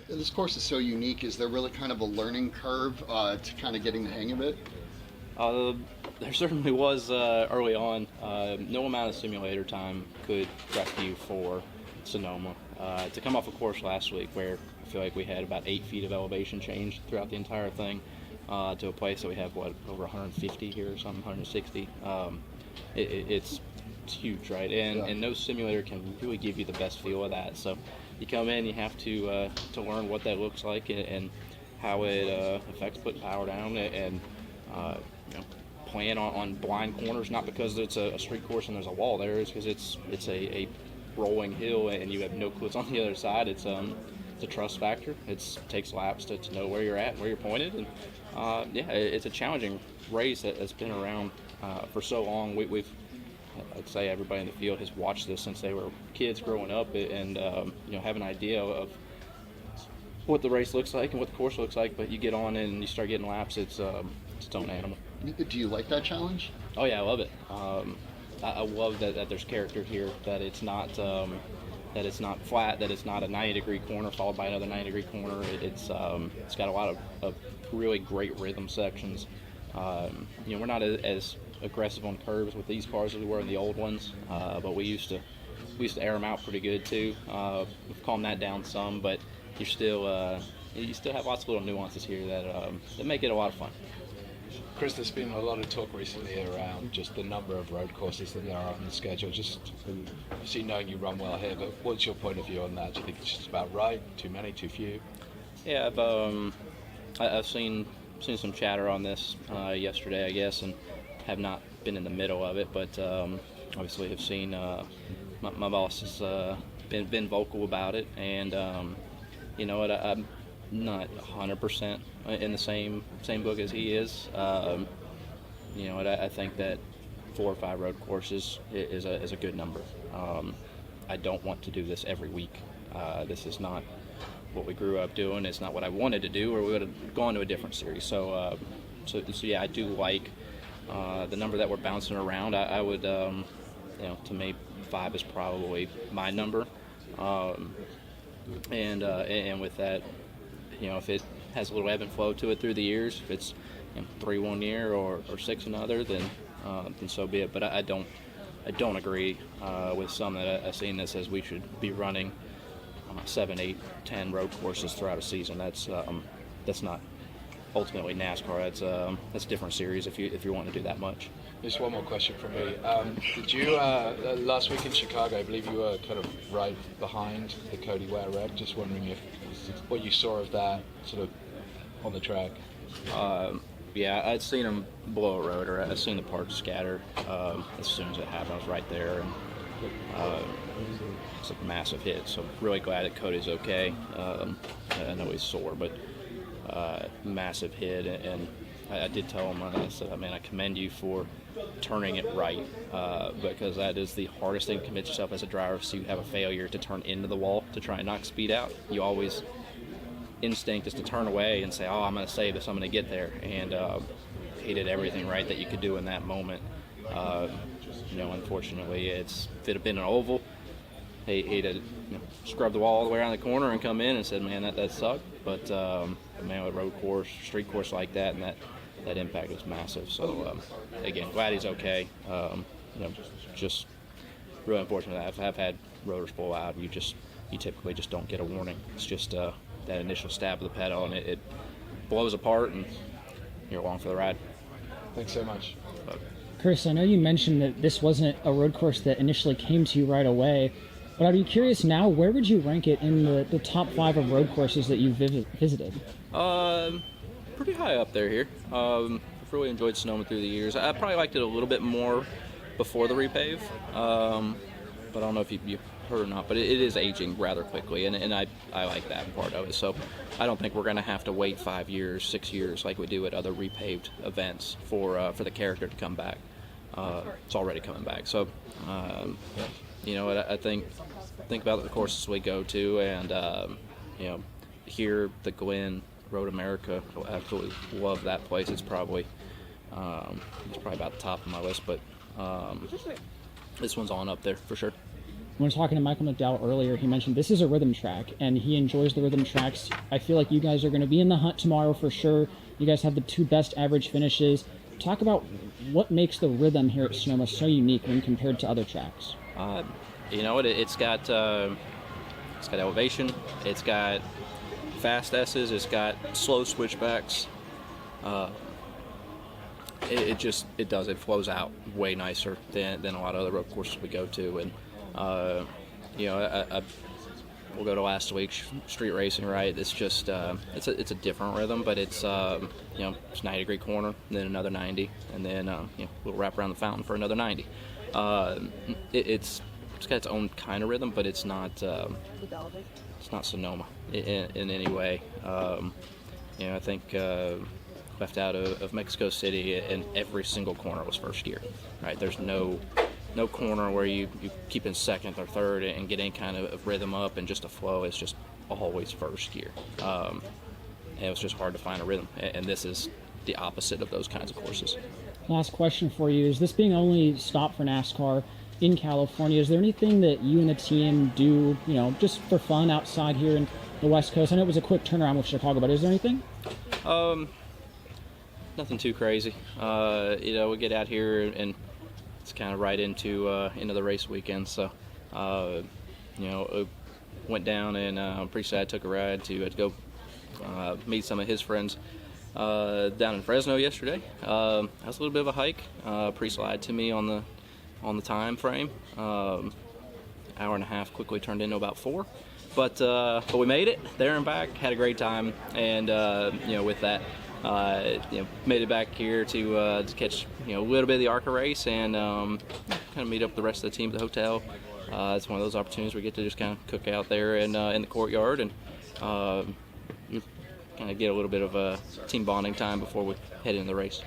This course is so unique. Is there really kind of a learning curve to kind of getting the hang of it? Uh, there certainly was early on. No amount of simulator time could prep you for Sonoma. To come off a course last week where I feel like we had about 8 feet of elevation change throughout the entire thing to a place that we have, over 150 here or something, 160. It's huge, right? And no simulator can really give you the best feel of that. So you come in, you have to learn what that looks like and how it affects putting power down and playing on blind corners, not because it's a street course and there's a wall there, it's because it's a rolling hill and you have no clue what's on the other side. It's a trust factor. It takes laps to know where you're at and where you're pointed, and it's a challenging race that's been around for so long. I'd say everybody in the field has watched this since they were kids growing up, and have an idea of what the race looks like and what the course looks like. But you get on and you start getting laps, it's its own animal. Do you like that challenge? Oh yeah, I love it. I love that there's character here. That it's not flat. That it's not a 90-degree corner followed by another 90-degree corner. It's got a lot of really great rhythm sections. We're not as aggressive on curves with these cars as we were in the old ones, but we used to air them out pretty good too. We've calmed that down some, but you still have lots of little nuances here that make it a lot of fun. Chris, there's been a lot of talk recently around just the number of road courses that there are on the schedule. Just obviously knowing you run well here, but what's your point of view on that? Do you think it's just about right? Too many? Too few? Yeah, I've seen some chatter on this yesterday, I guess, and have not been in the middle of it, but obviously have seen my boss has been vocal about it, and I'm not 100% in the same book as he is. I think that 4 or 5 road courses is a good number. I don't want to do this every week. This is not what we grew up doing. It's not what I wanted to do, or we would have gone to a different series. So yeah, I do like the number that we're bouncing around. I would, to me, 5 is probably my number. And with that, if it has a little ebb and flow to it through the years, if it's 3 one year or 6 another, then so be it. But I don't agree with some that I've seen that says we should be running 7, 8, 10 road courses throughout a season. That's not ultimately NASCAR. That's a different series if you're wanting to do that much. Just one more question from me. Did you last week in Chicago? I believe you were kind of right behind the Cody Ware wreck. Just wondering what you saw of that sort of on the track. Yeah, I'd seen him blow a rotor. I'd seen the parts scatter as soon as it happened. I was right there, and it's a massive hit. So really glad that Cody's okay. I know he's sore, but massive hit, and I did tell him, I said, man, I commend you for turning it right, because that is the hardest thing to commit yourself as a driver. So you have a failure to turn into the wall to try and knock speed out. You always instinct is to turn away and say, oh, I'm going to save this, I'm going to get there. And he did everything right that you could do in that moment. Unfortunately, if it had been an oval, he'd have scrubbed the wall all the way around the corner and come in and said, man, that sucked. But man, with a road course, street course like that, and that impact was massive. So again, glad he's okay. Just really unfortunate that I've had rotors blow out. You typically just don't get a warning. It's just that initial stab of the pedal, and it blows apart, and you're along for the ride. Thanks so much. Chris, I know you mentioned that this wasn't a road course that initially came to you right away, but I'd be curious now, where would you rank it in the top 5 of road courses that you've visited? Pretty high up there here. I've really enjoyed Sonoma through the years. I probably liked it a little bit more before the repave, but I don't know if you heard or not, but it is aging rather quickly, and I like that part of it. So I don't think we're going to have to wait 5 years, 6 years like we do at other repaved events for the character to come back. It's already coming back. So I think about the courses we go to, and here the Glen, Road America, I absolutely love that place. It's probably about the top of my list, but this one's on up there for sure. When talking to Michael McDowell earlier, he mentioned this is a rhythm track, and he enjoys the rhythm tracks. I feel like you guys are going to be in the hunt tomorrow for sure. You guys have the 2 best average finishes. Talk about what makes the rhythm here at Sonoma so unique when compared to other tracks. It's got elevation. It's got fast S's. It's got slow switchbacks. It flows out way nicer than a lot of other road courses we go to. And we'll go to last week's street racing, right? It's just it's a different rhythm, but it's it's 90-degree corner, then another 90, and then we'll wrap around the fountain for another 90. It's got its own kind of rhythm, but it's not Sonoma in any way. I think left out of Mexico City, and every single corner was first gear, right? There's no corner where you keep in second or third and get any kind of rhythm up and just a flow. It's just always first gear. And it was just hard to find a rhythm, and this is the opposite of those kinds of courses. Last question for you. Is this being only stop for NASCAR in California? Is there anything that you and the team do, just for fun outside here in the West Coast? I know it was a quick turnaround with Chicago, but is there anything? Nothing too crazy. We get out here and it's kind of right into the race weekend. So, went down and I'm pretty sad. Took a ride to go meet some of his friends down in Fresno yesterday. That was a little bit of a hike. Pre-slide to me on the time frame. Hour and a half quickly turned into about 4. But we made it there and back. Had a great time, and with that, made it back here to catch a little bit of the ARCA race and kind of meet up with the rest of the team at the hotel. It's one of those opportunities where we get to just kind of cook out there in the courtyard and you kind of get a little bit of team bonding time before we head into the race.